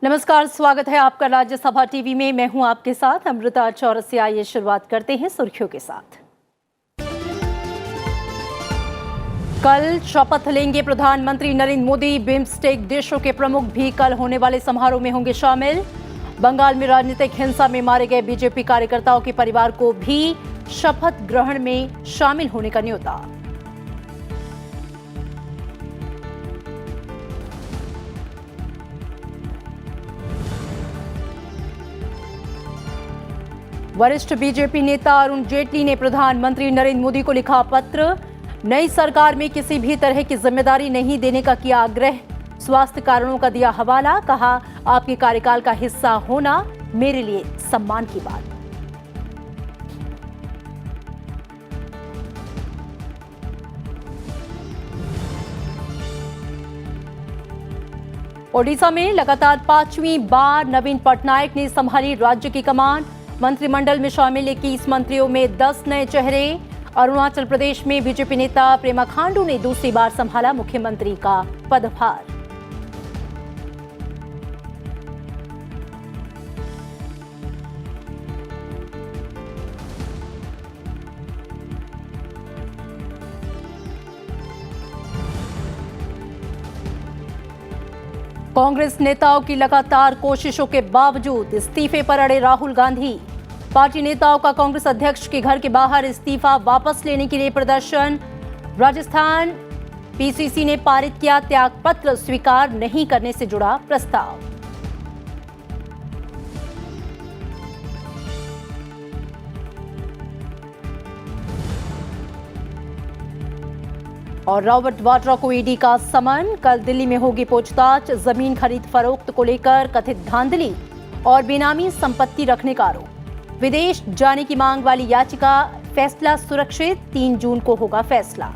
नमस्कार, स्वागत है आपका राज्यसभा टीवी में। मैं हूं आपके साथ अमृता चौरसिया। ये शुरुआत करते हैं सुर्खियों के साथ। कल शपथ लेंगे प्रधानमंत्री नरेंद्र मोदी। बिम्स्टेक देशों के प्रमुख भी कल होने वाले समारोह में होंगे शामिल। बंगाल में राजनीतिक हिंसा में मारे गए बीजेपी कार्यकर्ताओं के परिवार को भी शपथ ग्रहण में शामिल होने का न्योता। वरिष्ठ बीजेपी नेता अरुण जेटली ने प्रधानमंत्री नरेंद्र मोदी को लिखा पत्र। नई सरकार में किसी भी तरह की जिम्मेदारी नहीं देने का किया आग्रह। स्वास्थ्य कारणों का दिया हवाला। कहा, आपके कार्यकाल का हिस्सा होना मेरे लिए सम्मान की बात। ओडिशा में लगातार 5वीं बार नवीन पटनायक ने संभाली राज्य की कमान। मंत्रिमंडल में शामिल 21 मंत्रियों में 10 नए चेहरे। अरुणाचल प्रदेश में बीजेपी नेता पेमा खांडू ने दूसरी बार संभाला मुख्यमंत्री का पदभार। कांग्रेस नेताओं की लगातार कोशिशों के बावजूद इस्तीफे पर अड़े राहुल गांधी। पार्टी नेताओं का कांग्रेस अध्यक्ष के घर के बाहर इस्तीफा वापस लेने के लिए प्रदर्शन। राजस्थान पीसीसी ने पारित किया त्यागपत्र स्वीकार नहीं करने से जुड़ा प्रस्ताव। और रॉबर्ट वाड्रा को ईडी का समन। कल दिल्ली में होगी पूछताछ। जमीन खरीद फरोख्त को लेकर कथित धांधली और बेनामी संपत्ति रखने का आरोप। विदेश जाने की मांग वाली याचिका फैसला सुरक्षित। 3 जून को होगा फैसला।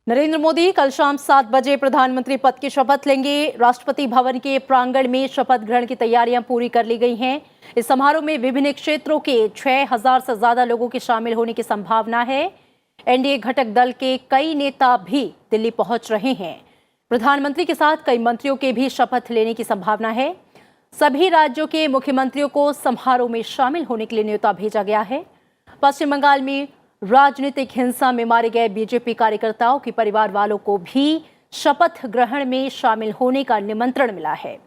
नरेंद्र मोदी कल शाम 7 बजे प्रधानमंत्री पद की शपथ लेंगे। राष्ट्रपति भवन के प्रांगण में शपथ ग्रहण की तैयारियां पूरी कर ली गई हैं। इस समारोह में विभिन्न क्षेत्रों के 6000 से ज्यादा लोगों के शामिल होने की संभावना है। एनडीए घटक दल के कई नेता भी दिल्ली पहुंच रहे हैं। प्रधानमंत्री के साथ कई मंत्रियों के भी शपथ लेने की संभावना है। सभी राज्यों के मुख्यमंत्रियों को समारोह में शामिल होने के लिए न्योता भेजा गया है। पश्चिम बंगाल में राजनीतिक हिंसा में मारे गए बीजेपी कार्यकर्ताओं के परिवार वालों को भी शपथ ग्रहण में शामिल होने का निमंत्रण मिला है।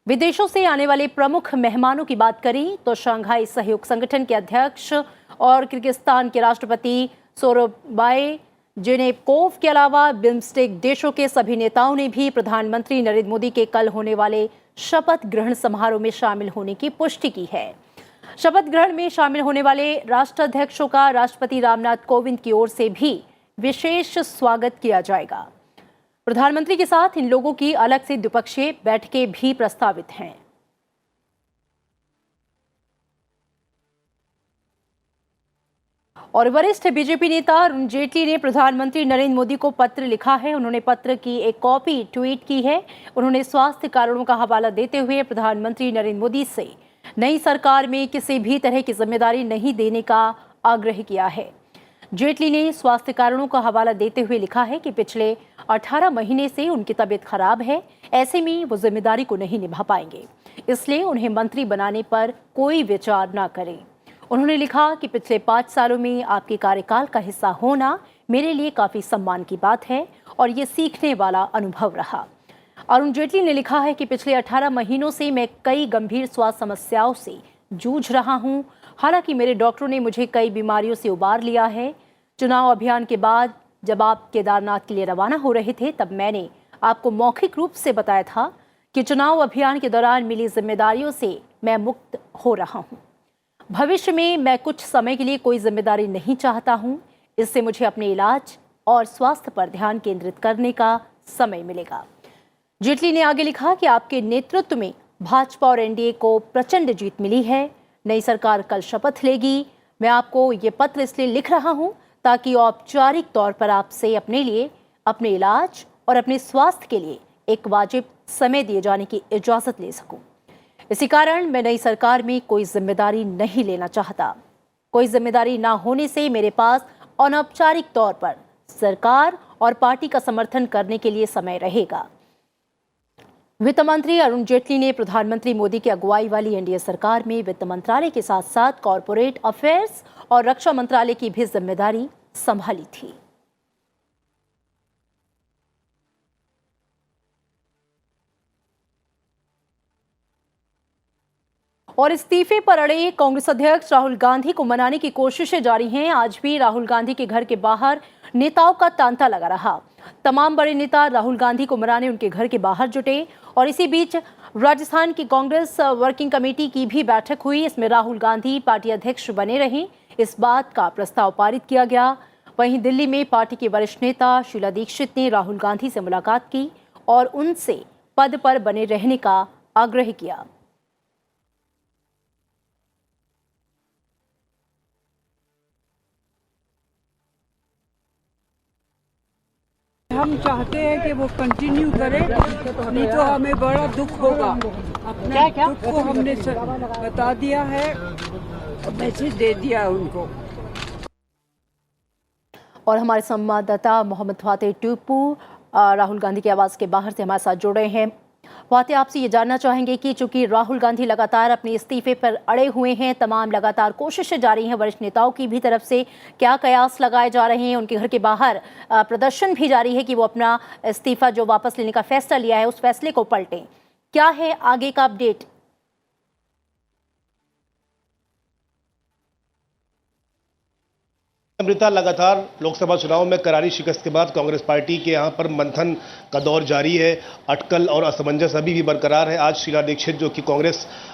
विदेशों से आने वाले प्रमुख मेहमानों की बात करें तो शंघाई सहयोग संगठन के अध्यक्ष और किर्गिस्तान के राष्ट्रपति सोरोनबाई जेनेबकोव के अलावा बिम्स्टेक देशों के सभी नेताओं ने भी प्रधानमंत्री नरेंद्र मोदी के कल होने वाले शपथ ग्रहण समारोह में शामिल होने की पुष्टि की है। शपथ ग्रहण में शामिल होने वाले राष्ट्राध्यक्षों का राष्ट्रपति रामनाथ कोविंद की ओर से भी विशेष स्वागत किया जाएगा। प्रधानमंत्री के साथ इन लोगों की अलग से द्विपक्षीय बैठकें भी प्रस्तावित हैं। और वरिष्ठ बीजेपी नेता अरुण जेटली ने प्रधानमंत्री नरेंद्र मोदी को पत्र लिखा है। उन्होंने पत्र की एक कॉपी ट्वीट की है। उन्होंने स्वास्थ्य कारणों का हवाला देते हुए प्रधानमंत्री नरेंद्र मोदी से नई सरकार में किसी भी तरह की जिम्मेदारी नहीं देने का आग्रह किया है। जेटली ने स्वास्थ्य कारणों का हवाला देते हुए लिखा है कि पिछले 18 महीने से उनकी तबीयत खराब है। ऐसे में वो जिम्मेदारी को नहीं निभा पाएंगे, इसलिए उन्हें मंत्री बनाने पर कोई विचार न करें। उन्होंने लिखा कि पिछले 5 सालों में आपके कार्यकाल का हिस्सा होना मेरे लिए काफी सम्मान की बात है और ये सीखने वाला अनुभव रहा। अरुण जेटली ने लिखा है कि पिछले 18 महीनों से मैं कई गंभीर स्वास्थ्य समस्याओं से जूझ रहा हूं। हालांकि मेरे डॉक्टरों ने मुझे कई बीमारियों से उबार लिया है। चुनाव अभियान के बाद जब आप केदारनाथ के लिए रवाना हो रहे थे, तब मैंने आपको मौखिक रूप से बताया था कि चुनाव अभियान के दौरान मिली जिम्मेदारियों से मैं मुक्त हो रहा हूं। भविष्य में मैं कुछ समय के लिए कोई जिम्मेदारी नहीं चाहता हूं। इससे मुझे अपने इलाज और स्वास्थ्य पर ध्यान केंद्रित करने का समय मिलेगा। जेटली ने आगे लिखा कि आपके नेतृत्व में भाजपा और एनडीए को प्रचंड जीत मिली है। नई सरकार कल शपथ लेगी। मैं आपको ये पत्र इसलिए लिख रहा हूं ताकि औपचारिक तौर पर आपसे अपने लिए, अपने इलाज और अपने स्वास्थ्य के लिए एक वाजिब समय दिए जाने की इजाजत ले सकूं। इसी कारण मैं नई सरकार में कोई जिम्मेदारी नहीं लेना चाहता। कोई जिम्मेदारी ना होने से मेरे पास अनौपचारिक तौर पर सरकार और पार्टी का समर्थन करने के लिए समय रहेगा। वित्त मंत्री अरुण जेटली ने प्रधानमंत्री मोदी की अगुवाई वाली एनडीए सरकार में वित्त मंत्रालय के साथ साथ कॉरपोरेट अफेयर्स और रक्षा मंत्रालय की भी जिम्मेदारी संभाली थी। और इस्तीफे पर अड़े कांग्रेस अध्यक्ष राहुल गांधी को मनाने की कोशिशें जारी हैं। आज भी राहुल गांधी के घर के बाहर नेताओं का तांता लगा रहा। तमाम बड़े नेता राहुल गांधी को मनाने उनके घर के बाहर जुटे और इसी बीच राजस्थान की कांग्रेस वर्किंग कमेटी की भी बैठक हुई। इसमें राहुल गांधी पार्टी अध्यक्ष बने रहें, इस बात का प्रस्ताव पारित किया गया। वहीं दिल्ली में पार्टी के वरिष्ठ नेता शीला दीक्षित ने राहुल गांधी से मुलाकात की और उनसे पद पर बने रहने का आग्रह किया। हम चाहते हैं कि वो कंटिन्यू करे, नहीं तो हमें बड़ा दुख होगा। अपने दुख को हमने बता दिया है, मैसेज दे दिया उनको। और हमारे संवाददाता मोहम्मद फाते टूपू राहुल गांधी के आवास के बाहर से हमारे साथ जुड़े हैं। फाते, आपसे ये जानना चाहेंगे कि चूंकि राहुल गांधी लगातार अपने इस्तीफे पर अड़े हुए हैं, तमाम लगातार कोशिशें जारी हैं वरिष्ठ नेताओं की भी तरफ से, क्या कयास लगाए जा रहे हैं? उनके घर के बाहर प्रदर्शन भी जारी है कि वो अपना इस्तीफा जो वापस लेने का फैसला लिया है उस फैसले को पलटें। क्या है आगे का अपडेट? अमृता, लगातार लोकसभा चुनाव में करारी शिकस्त के बाद कांग्रेस पार्टी के यहां पर मंथन का दौर जारी है। अटकल और असमंजस अभी भी बरकरार है। आज शीला दीक्षित जो कि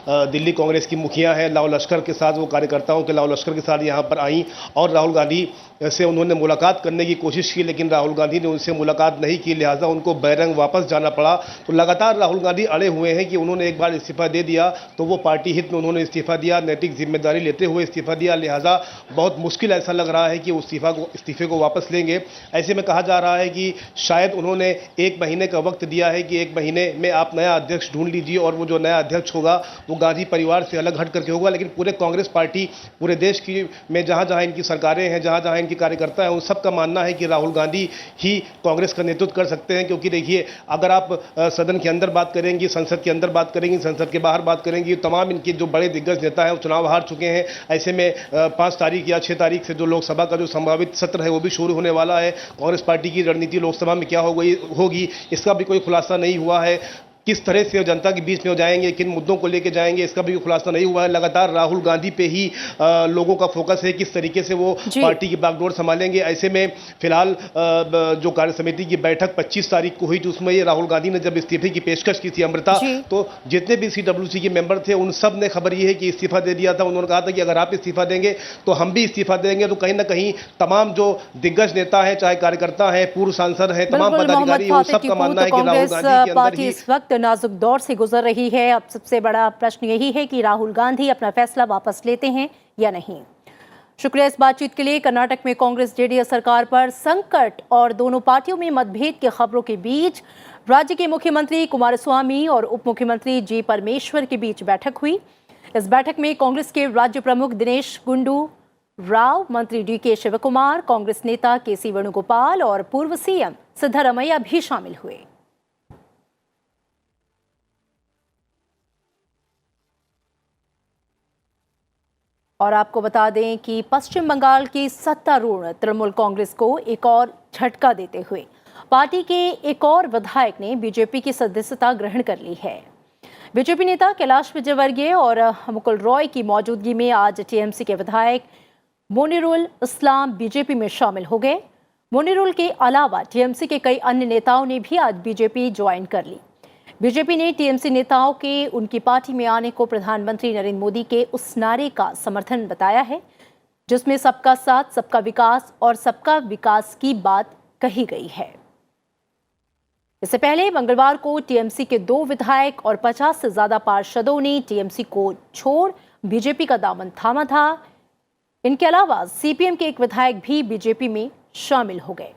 दिल्ली कांग्रेस की मुखिया है, लाव लश्कर के साथ, वो कार्यकर्ताओं के लाव लश्कर के साथ यहां पर आई और राहुल गांधी से उन्होंने मुलाकात करने की कोशिश की, लेकिन राहुल गांधी ने उनसे मुलाकात नहीं की, लिहाजा उनको बैरंग वापस जाना पड़ा। तो लगातार राहुल गांधी अड़े हुए हैं कि उन्होंने एक बार इस्तीफा दे दिया तो वो पार्टी हित में उन्होंने इस्तीफा दिया, नैतिक जिम्मेदारी लेते हुए इस्तीफा दिया, लिहाजा बहुत मुश्किल ऐसा लग रहा है कि उस इस्तीफे को वापस लेंगे। ऐसे में कहा जा रहा है कि शायद उन्होंने 1 महीने का वक्त दिया है कि 1 महीने में आप नया अध्यक्ष ढूंढ लीजिए और वो जो नया अध्यक्ष होगा वो गांधी परिवार से अलग हट करके होगा। लेकिन पूरे कांग्रेस पार्टी, पूरे देश की में जहां जहां इनकी सरकारें हैं, जहां जहां इनके कार्यकर्ता हैं, उन सबका मानना है कि राहुल गांधी ही कांग्रेस का नेतृत्व कर सकते हैं। क्योंकि देखिए, अगर आप सदन के अंदर बात करेंगे, संसद के अंदर बात करेंगे, संसद के बाहर बात करेंगे, तमाम इनके जो बड़े दिग्गज नेता हैं वो चुनाव हार चुके हैं। ऐसे में 5 तारीख या 6 तारीख से जो लोकसभा का जो संभावित सत्र है वो भी शुरू होने वाला है। कांग्रेस पार्टी की रणनीति लोकसभा में क्या होगी इसका भी कोई खुलासा नहीं हुआ है। किस तरह से जनता के बीच में जाएंगे, किन मुद्दों को लेकर जाएंगे, इसका भी खुलासा नहीं हुआ है। लगातार राहुल गांधी पे ही लोगों का फोकस है, किस तरीके से वो पार्टी की बागडोर संभालेंगे। ऐसे में फिलहाल जो कार्य समिति की बैठक 25 तारीख को हुई थी, उसमें ये राहुल गांधी ने जब इस्तीफे की पेशकश की थी अमृता, तो जितने भी CWC के मेंबर थे उन सब ने खबर ये है कि इस्तीफा दे दिया था। उन्होंने कहा था कि अगर आप इस्तीफा देंगे तो हम भी इस्तीफा देंगे। तो कहीं ना कहीं तमाम जो दिग्गज नेता है, चाहे कार्यकर्ता है, पूर्व सांसद है, तमाम पदाधिकारी, उन सबका मानना है कि राहुल गांधी के अंदर ही इस वक्त नाजुक दौर से गुजर रही है। अब सबसे बड़ा प्रश्न यही है कि राहुल गांधी अपना फैसला वापस लेते हैं या नहीं। शुक्रिया इस बातचीत के लिए। कर्नाटक में कांग्रेस जेडीएस सरकार पर संकट और दोनों पार्टियों में मतभेद की खबरों के बीच राज्य के मुख्यमंत्री कुमारस्वामी और उप मुख्यमंत्री जी परमेश्वर के बीच बैठक हुई। इस बैठक में कांग्रेस के राज्य प्रमुख दिनेश गुंडू राव, मंत्री DK शिवकुमार, कांग्रेस नेता KC वेणुगोपाल और पूर्व CM सिद्धरामैया भी शामिल हुए। और आपको बता दें कि पश्चिम बंगाल की सत्तारूढ़ तृणमूल कांग्रेस को एक और झटका देते हुए पार्टी के एक और विधायक ने बीजेपी की सदस्यता ग्रहण कर ली है। बीजेपी नेता कैलाश विजयवर्गीय और मुकुल रॉय की मौजूदगी में आज TMC के विधायक मोनिरुल इस्लाम बीजेपी में शामिल हो गए। मोनिरुल के अलावा TMC के कई अन्य नेताओं ने भी आज बीजेपी ज्वाइन कर ली। बीजेपी ने TMC नेताओं के उनकी पार्टी में आने को प्रधानमंत्री नरेंद्र मोदी के उस नारे का समर्थन बताया है जिसमें सबका साथ, सबका विकास और सबका विकास की बात कही गई है। इससे पहले मंगलवार को TMC के 2 विधायक और 50 से ज्यादा पार्षदों ने TMC को छोड़ बीजेपी का दामन थामा था। इनके अलावा CPM के एक विधायक भी बीजेपी में शामिल हो गए।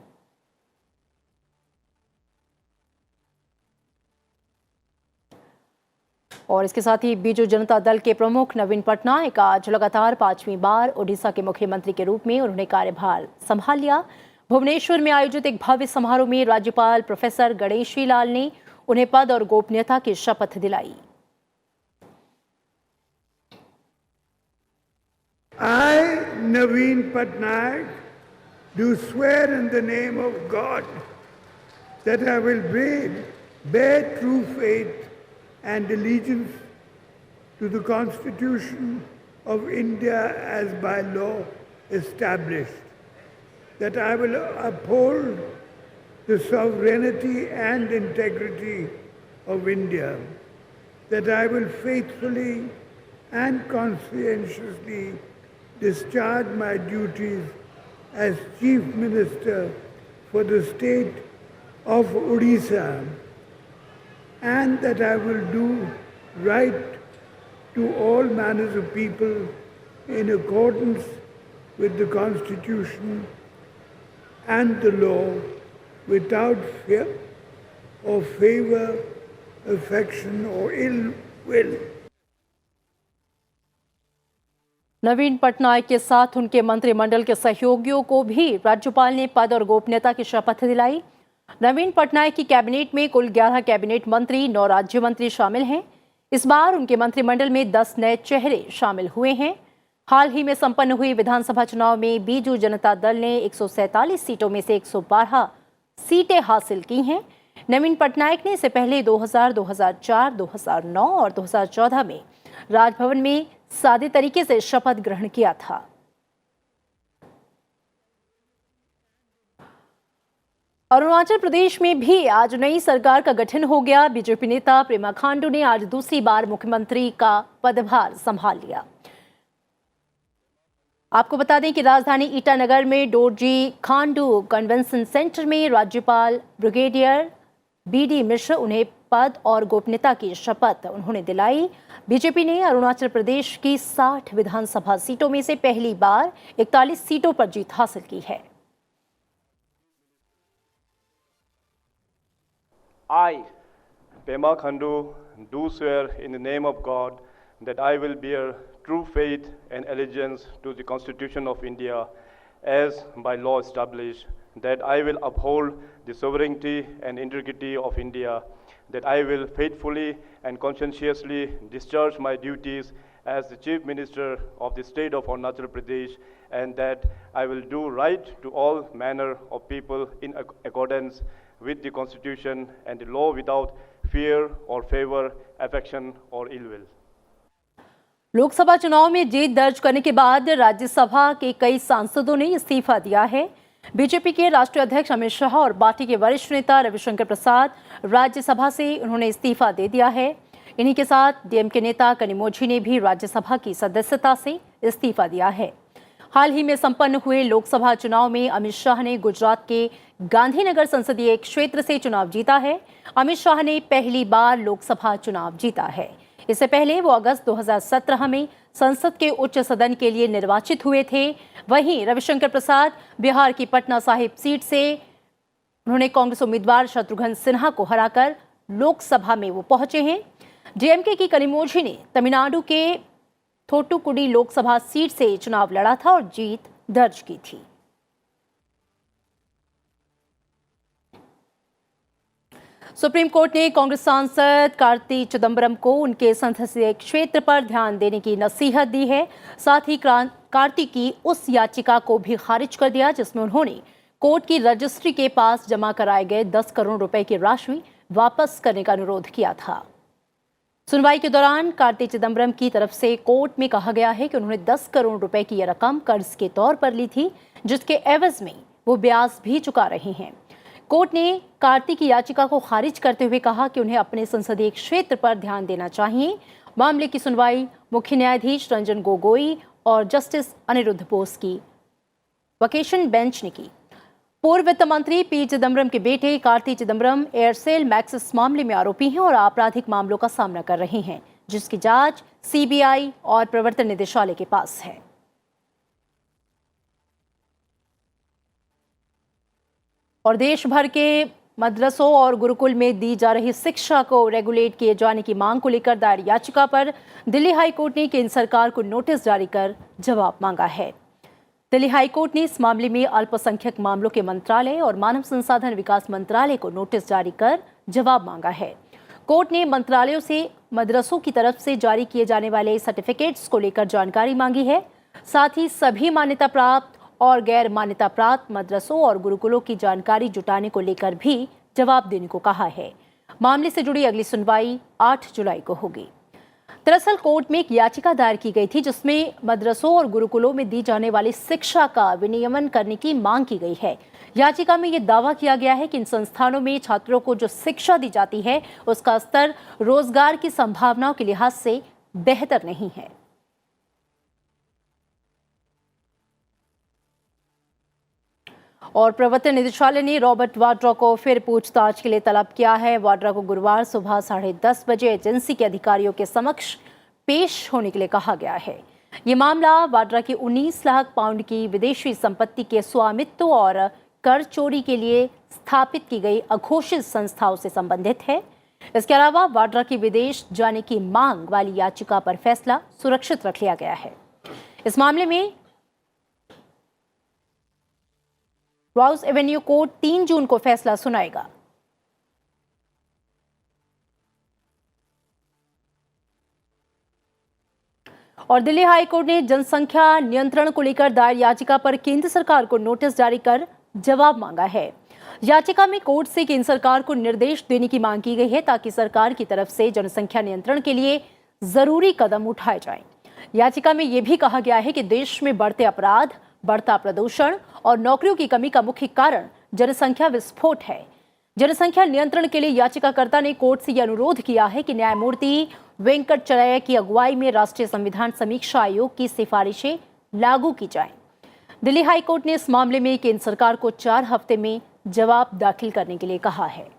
और इसके साथ ही बीजू जनता दल के प्रमुख नवीन पटनायक आज लगातार 5वीं बार ओडिशा के मुख्यमंत्री के रूप में उन्होंने कार्यभार संभाल लिया। भुवनेश्वर में आयोजित एक भव्य समारोह में राज्यपाल प्रोफेसर गणेशी लाल ने उन्हें पद और गोपनीयता की शपथ दिलाई। I, Naveen Patnaik, do swear in the name of God that I will bear true faith and allegiance to the Constitution of India as by law established, that I will uphold the sovereignty and integrity of India, that I will faithfully and conscientiously discharge my duties as Chief Minister for the state of Odisha, and that I will do right to all manners of people in accordance with the Constitution and the law, without fear or favor, affection or ill will. नवीन पटनायक के साथ उनके मंत्रिमंडल के सहयोगियों को भी राज्यपाल ने पद और गोपनीयता की शपथ दिलाई। नवीन पटनायक की कैबिनेट में कुल 11 कैबिनेट मंत्री, 9 राज्य मंत्री शामिल हैं। इस बार उनके मंत्रिमंडल में 10 नए चेहरे शामिल हुए हैं। हाल ही में संपन्न हुई विधानसभा चुनाव में बीजू जनता दल ने 147 सीटों में से 112 सीटें हासिल की हैं। नवीन पटनायक ने इससे पहले 2000, 2004, 2009 और 2014 में राजभवन में सादे तरीके से शपथ ग्रहण किया था। अरुणाचल प्रदेश में भी आज नई सरकार का गठन हो गया। बीजेपी नेता पेमा खांडू ने आज दूसरी बार मुख्यमंत्री का पदभार संभाल लिया। आपको बता दें कि राजधानी ईटानगर में डोरजी खांडू कन्वेंशन सेंटर में राज्यपाल ब्रिगेडियर बीडी मिश्र उन्हें पद और गोपनीयता की शपथ उन्होंने दिलाई। बीजेपी ने अरुणाचल प्रदेश की 60 विधानसभा सीटों में से पहली बार 41 सीटों पर जीत हासिल की है। I, Pema Khandu, do swear in the name of God that I will bear true faith and allegiance to the Constitution of India as by law established, that I will uphold the sovereignty and integrity of India, that I will faithfully and conscientiously discharge my duties as the Chief Minister of the state of Arunachal Pradesh, and that I will do right to all manner of people in accordance with the Constitution and the law, without fear or favor, affection or ill will. Lok Sabha चुनाव में जीत दर्ज करने के बाद राज्यसभा के कई सांसदों ने इस्तीफा दिया है। बीजेपी के राष्ट्रीय अध्यक्ष अमित शाह और पार्टी के वरिष्ठ नेता रविशंकर प्रसाद राज्यसभा से उन्होंने इस्तीफा दे दिया है। इन्हीं के साथ डीएमके नेता कनिमोझी ने भी राज्यसभा की सदस्यता से इस्तीफा दिया है। हाल ही में संपन्न हुए लोकसभा चुनाव में अमित शाह ने गुजरात के गांधीनगर संसदीय क्षेत्र से चुनाव जीता है। अमित शाह ने पहली बार लोकसभा चुनाव जीता है। इससे पहले वो अगस्त 2017 में संसद के उच्च सदन के लिए निर्वाचित हुए थे। वहीं रविशंकर प्रसाद बिहार की पटना साहिब सीट से उन्होंने कांग्रेस उम्मीदवार शत्रुघ्न सिन्हा को हराकर लोकसभा में वो पहुंचे हैं। डीएमके की कनिमोझी ने तमिलनाडु के थोटुकुडी लोकसभा सीट से चुनाव लड़ा था और जीत दर्ज की थी। सुप्रीम कोर्ट ने कांग्रेस सांसद कार्ति चिदंबरम को उनके संसदीय क्षेत्र पर ध्यान देने की नसीहत दी है। साथ ही कार्ति की उस याचिका को भी खारिज कर दिया जिसमें उन्होंने कोर्ट की रजिस्ट्री के पास जमा कराए गए 10 करोड़ रुपए की राशि वापस करने का अनुरोध किया था। सुनवाई के दौरान कार्ति चिदंबरम की तरफ से कोर्ट में कहा गया है कि उन्होंने 10 करोड़ रुपए की यह रकम कर्ज के तौर पर ली थी, जिसके एवज में वो ब्याज भी चुका रहे हैं। कोर्ट ने कार्ति की याचिका को खारिज करते हुए कहा कि उन्हें अपने संसदीय क्षेत्र पर ध्यान देना चाहिए। मामले की सुनवाई मुख्य न्यायाधीश रंजन गोगोई और जस्टिस अनिरुद्ध बोस की वेकेशन बेंच ने की। पूर्व वित्त मंत्री पी चिदंबरम के बेटे कार्ति चिदंबरम एयरसेल मैक्सिस मामले में आरोपी हैं और आपराधिक मामलों का सामना कर रहे हैं, जिसकी जांच सीबीआई और प्रवर्तन निदेशालय के पास है। और देश भर के मदरसों और गुरुकुल में दी जा रही शिक्षा को रेगुलेट किए जाने की मांग को लेकर दायर याचिका पर दिल्ली हाई कोर्ट ने केंद्र सरकार को नोटिस जारी कर जवाब मांगा है। दिल्ली हाई कोर्ट ने इस मामले में अल्पसंख्यक मामलों के मंत्रालय और मानव संसाधन विकास मंत्रालय को नोटिस जारी कर जवाब मांगा है। कोर्ट ने मंत्रालयों से मदरसों की तरफ से जारी किए जाने वाले सर्टिफिकेट्स को लेकर जानकारी मांगी है। साथ ही सभी मान्यता प्राप्त और गैर मान्यता प्राप्त मदरसों और गुरुकुलों की जानकारी जुटाने को लेकर भी जवाब देने को कहा है। मामले से जुड़ी अगली सुनवाई 8 जुलाई को होगी। दरअसल कोर्ट में एक याचिका दायर की गई थी जिसमें मदरसों और गुरुकुलों में दी जाने वाली शिक्षा का विनियमन करने की मांग की गई है। याचिका में यह दावा किया गया है कि इन संस्थानों में छात्रों को जो शिक्षा दी जाती है उसका स्तर रोजगार की संभावनाओं के लिहाज से बेहतर नहीं है। और प्रवर्तन निदेशालय ने रॉबर्ट वाड्रा को फिर पूछताछ के लिए तलब किया है। वाड्रा को गुरुवार सुबह 10:30 बजे एजेंसी के अधिकारियों के समक्ष पेश होने के लिए कहा गया है। ये मामला वाड्रा की 19 लाख पाउंड की विदेशी संपत्ति के स्वामित्व और कर चोरी के लिए स्थापित की गई अघोषित संस्थाओं से संबंधित है। इसके अलावा वाड्रा की विदेश जाने की मांग वाली याचिका पर फैसला सुरक्षित रख लिया गया है। इस मामले में राउस एवेन्यू कोर्ट 3 जून को फैसला सुनाएगा। और दिल्ली हाई कोर्ट ने जनसंख्या नियंत्रण को लेकर दायर याचिका पर केंद्र सरकार को नोटिस जारी कर जवाब मांगा है। याचिका में कोर्ट से केंद्र सरकार को निर्देश देने की मांग की गई है ताकि सरकार की तरफ से जनसंख्या नियंत्रण के लिए जरूरी कदम उठाए जाएं। याचिका में यह भी कहा गया है कि देश में बढ़ते अपराध, बढ़ता प्रदूषण और नौकरियों की कमी का मुख्य कारण जनसंख्या विस्फोट है। जनसंख्या नियंत्रण के लिए याचिकाकर्ता ने कोर्ट से यह अनुरोध किया है कि न्यायमूर्ति वेंकटचलैया की अगुवाई में राष्ट्रीय संविधान समीक्षा आयोग की सिफारिशें लागू की जाएं। दिल्ली हाई कोर्ट ने इस मामले में केंद्र सरकार को 4 हफ्ते में जवाब दाखिल करने के लिए कहा है।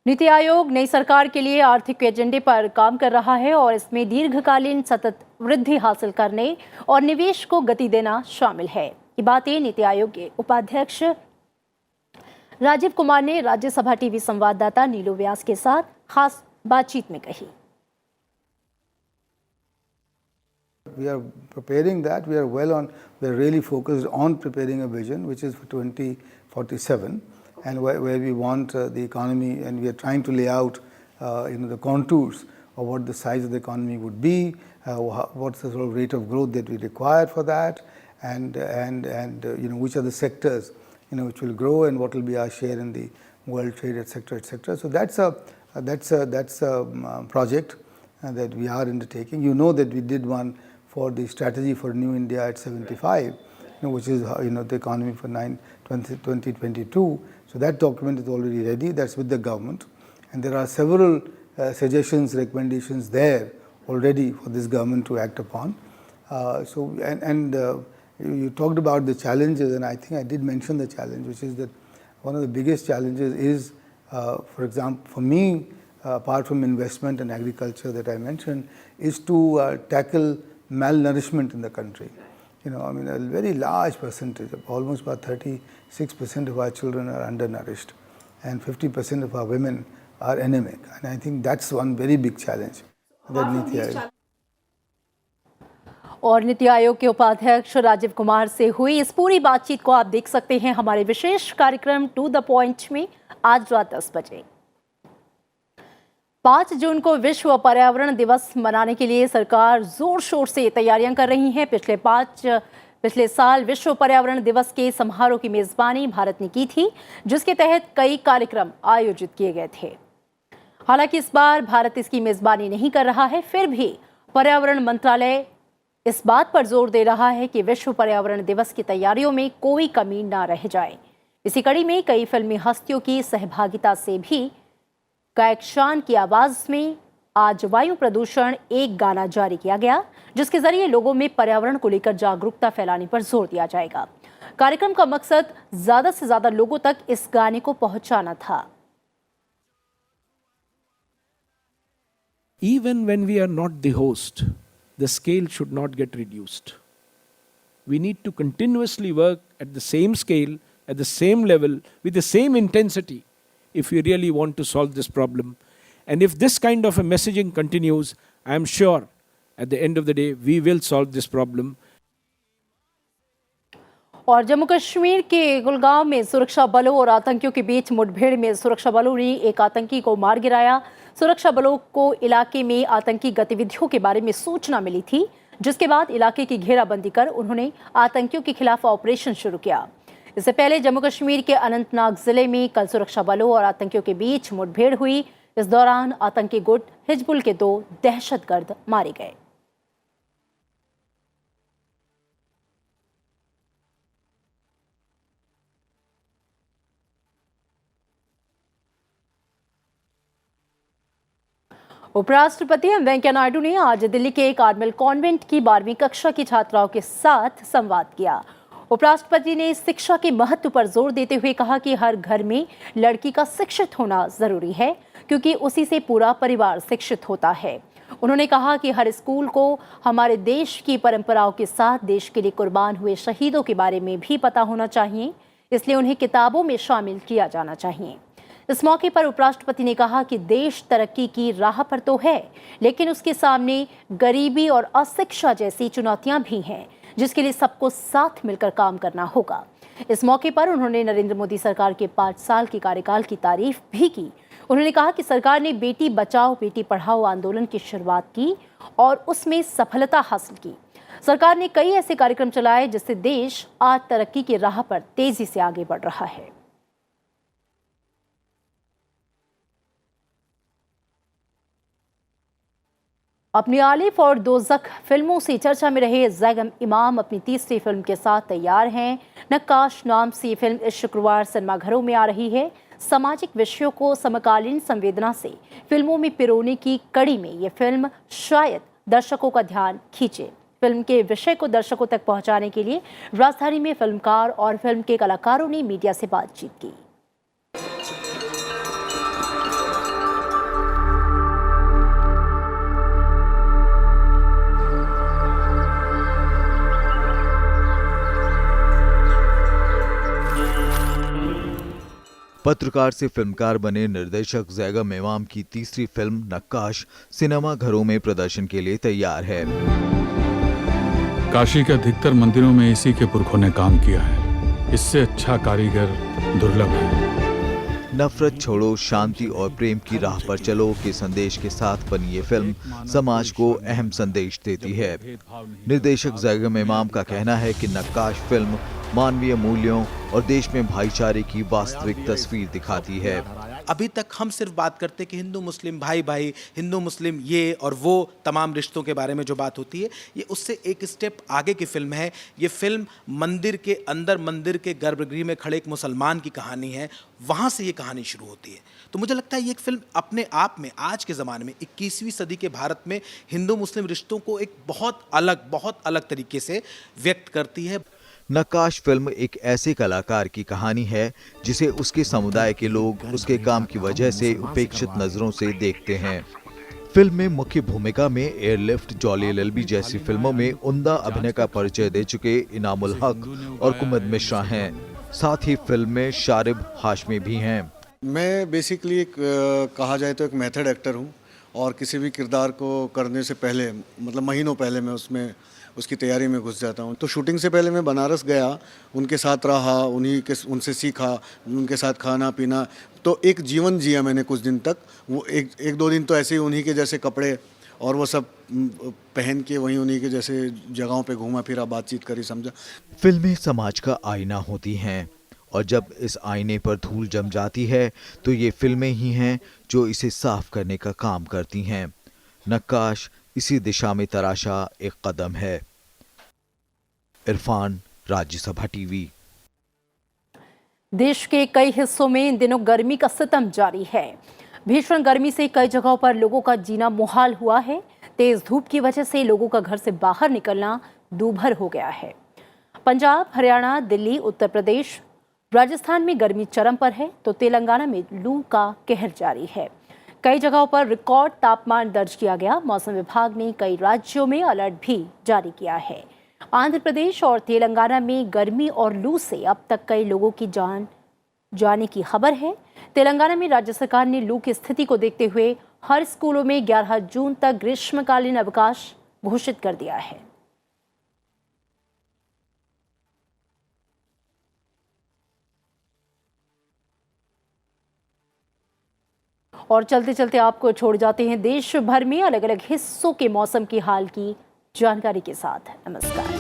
नीति आयोग नई सरकार के लिए आर्थिक एजेंडे पर काम कर रहा है और इसमें दीर्घकालीन सतत वृद्धि हासिल करने और निवेश को गति देना शामिल है। ये बातें नीति आयोग के उपाध्यक्ष राजीव कुमार ने राज्यसभा टीवी संवाददाता नीलू व्यास के साथ खास बातचीत में कही। We are preparing that. We are well on. We are really focused on preparing a vision, which is for 2047, and where we want the economy, and we are trying to lay out, the contours of what the size of the economy would be, what's the sort of rate of growth that we require for that, and which are the sectors, which will grow, and what will be our share in the world trade, etc., etc. So that's a project that we are undertaking. You know that we did one for the strategy for New India at 75, which is the economy for 2022. So that document is already ready. That's with the government, and there are several suggestions, recommendations there already for this government to act upon. You talked about the challenges, and I think I did mention the challenge, which is that one of the biggest challenges is, for example, for me, apart from investment and agriculture that I mentioned, is to tackle malnourishment in the country. A very large percentage, almost about 36% of our children are undernourished, and 50% of our women are anemic. And I think that's one very big challenge that Niti Aayog. और नीति आयोग के उपाध्यक्ष राजीव कुमार से हुई इस पूरी बातचीत को आप देख सकते हैं हमारे विशेष कार्यक्रम टू द पॉइंट में आज रात 10 बजे। 5 जून को विश्व पर्यावरण दिवस मनाने के लिए सरकार जोर शोर से तैयारियां कर रही है। पिछले साल विश्व पर्यावरण दिवस के समारोह की मेजबानी भारत ने की थी, जिसके तहत कई कार्यक्रम आयोजित किए गए थे। हालांकि इस बार भारत इसकी मेजबानी नहीं कर रहा है, फिर भी पर्यावरण मंत्रालय इस बात पर जोर दे रहा है कि विश्व पर्यावरण दिवस की तैयारियों में कोई कमी ना रह जाए। इसी कड़ी में कई फिल्मी हस्तियों की सहभागिता से भी गायक शान की आवाज में आज वायु प्रदूषण एक गाना जारी किया गया, जिसके जरिए लोगों में पर्यावरण को लेकर जागरूकता फैलाने पर जोर दिया जाएगा। कार्यक्रम का मकसद ज्यादा से ज्यादा लोगों तक इस गाने को पहुंचाना था। Even when we are not the host, the scale should not get reduced. We need to continuously work at the same scale, at the same level, with the same intensity if we really want to solve this problem. And if this kind of a messaging continues, I am sure at the end of the day we will solve this problem. और जम्मू कश्मीर के गुलगांव में सुरक्षा बलों और आतंकियों के बीच मुठभेड़ में सुरक्षा बलों ने एक आतंकी को मार गिराया। सुरक्षा बलों को इलाके में आतंकी गतिविधियों के बारे में सूचना मिली थी, जिसके बाद इलाके की घेराबंदी कर उन्होंने आतंकियों के खिलाफ ऑपरेशन शुरू किया। इससे पहले जम्मू कश्मीर के अनंतनाग जिले में कल सुरक्षा बलों और आतंकियों के बीच मुठभेड़ हुई। इस दौरान आतंकी गुट हिजबुल के 2 दहशतगर्द मारे गए। उपराष्ट्रपति एम वेंकैया नायडू ने आज दिल्ली के कार्मेल कॉन्वेंट की 12वीं कक्षा की छात्राओं के साथ संवाद किया। उपराष्ट्रपति ने शिक्षा के महत्व पर जोर देते हुए कहा कि हर घर में लड़की का शिक्षित होना जरूरी है, क्योंकि उसी से पूरा परिवार शिक्षित होता है। उन्होंने कहा कि हर स्कूल को हमारे देश की परंपराओं के साथ देश के लिए कुर्बान हुए शहीदों के बारे में भी पता होना चाहिए, इसलिए उन्हें किताबों में शामिल किया जाना चाहिए। इस मौके पर उपराष्ट्रपति ने कहा कि देश तरक्की की राह पर तो है, लेकिन उसके सामने गरीबी और अशिक्षा जैसी चुनौतियां भी हैं, जिसके लिए सबको साथ मिलकर काम करना होगा। इस मौके पर उन्होंने नरेंद्र मोदी सरकार के 5 साल के कार्यकाल की तारीफ भी की। उन्होंने कहा कि सरकार ने बेटी बचाओ बेटी पढ़ाओ आंदोलन की शुरुआत की और उसमें सफलता हासिल की। सरकार ने कई ऐसे कार्यक्रम चलाए जिससे देश आज तरक्की की राह पर तेजी से आगे बढ़ रहा है। अपनी आलिफ और दोज़ख फिल्मों से चर्चा में रहे जैगम इमाम अपनी तीसरी फिल्म के साथ तैयार हैं। नक्काश नाम से फिल्म इस शुक्रवार सिनेमाघरों में आ रही है। सामाजिक विषयों को समकालीन संवेदना से फिल्मों में पिरोने की कड़ी में ये फिल्म शायद दर्शकों का ध्यान खींचे। फिल्म के विषय को दर्शकों तक पहुंचाने के लिए राजधानी में फिल्मकार और फिल्म के कलाकारों ने मीडिया से बातचीत की। पत्रकार से फिल्मकार बने निर्देशक जैगम इमाम की तीसरी फिल्म नक्काश सिनेमाघरों में प्रदर्शन के लिए तैयार है। काशी के अधिकतर मंदिरों में इसी के पुरखों ने काम किया है। इससे अच्छा कारीगर दुर्लभ है। नफरत छोड़ो, शांति और प्रेम की राह पर चलो के संदेश के साथ बनी ये फिल्म समाज को अहम संदेश देती है। निर्देशक जैगम इमाम का कहना है कि नक्काश फिल्म मानवीय मूल्यों और देश में भाईचारे की वास्तविक तस्वीर दिखाती है। अभी तक हम सिर्फ बात करते कि हिंदू मुस्लिम भाई भाई, हिंदू मुस्लिम ये और वो तमाम रिश्तों के बारे में जो बात होती है, ये उससे एक स्टेप आगे की फिल्म है। ये फिल्म मंदिर के अंदर, मंदिर के गर्भगृह में खड़े एक मुसलमान की कहानी है। वहाँ से ये कहानी शुरू होती है। तो मुझे लगता है ये एक फिल्म अपने आप में आज के ज़माने में 21वीं सदी के भारत में हिंदू मुस्लिम रिश्तों को एक बहुत अलग तरीके से व्यक्त करती है। नक्काश फिल्म एक ऐसे कलाकार की कहानी है जिसे उसके समुदाय के लोग उसके काम की वजह से उपेक्षित नजरों से देखते हैं। फिल्म में मुख्य भूमिका में एयरलिफ्ट, जॉली एलएलबी जैसी फिल्मों में उम्दा अभिनय का परिचय दे चुके इनामुल हक और कुमुद मिश्रा हैं। साथ ही फिल्म में शारिब हाशमी भी हैं। मैं बेसिकली कहा जाए तो एक मेथड एक्टर हूँ और किसी भी किरदार को करने से पहले, मतलब महीनों पहले मैं उसकी तैयारी में घुस जाता हूँ। तो शूटिंग से पहले मैं बनारस गया, उनके साथ रहा, उनसे सीखा, उनके साथ खाना पीना, तो एक जीवन जिया मैंने कुछ दिन तक। वो एक दो दिन तो ऐसे ही उन्हीं के जैसे कपड़े और वो सब पहन के वहीं उन्हीं के जैसे जगहों पे घूमा फिरा, बातचीत करी, समझा। फिल्में समाज का आईना होती हैं और जब इस आईने पर धूल जम जाती है तो ये फिल्में ही हैं जो इसे साफ करने का काम करती हैं। नक्काश इसी दिशा में तराशा एक कदम है। इरफान, राज्यसभा टीवी। देश के कई हिस्सों में इन दिनों गर्मी का सितम जारी है। भीषण गर्मी से कई जगहों पर लोगों का जीना मुहाल हुआ है। तेज धूप की वजह से लोगों का घर से बाहर निकलना दूभर हो गया है। पंजाब, हरियाणा, दिल्ली, उत्तर प्रदेश, राजस्थान में गर्मी चरम पर है तो तेलंगाना में लू का कहर जारी है। कई जगहों पर रिकॉर्ड तापमान दर्ज किया गया। मौसम विभाग ने कई राज्यों में अलर्ट भी जारी किया है। आंध्र प्रदेश और तेलंगाना में गर्मी और लू से अब तक कई लोगों की जान जाने की खबर है। तेलंगाना में राज्य सरकार ने लू की स्थिति को देखते हुए हर स्कूलों में 11 जून तक ग्रीष्मकालीन अवकाश घोषित कर दिया है। और चलते चलते आपको छोड़ जाते हैं देश भर में अलग अलग हिस्सों के मौसम की हाल की जानकारी के साथ। नमस्कार।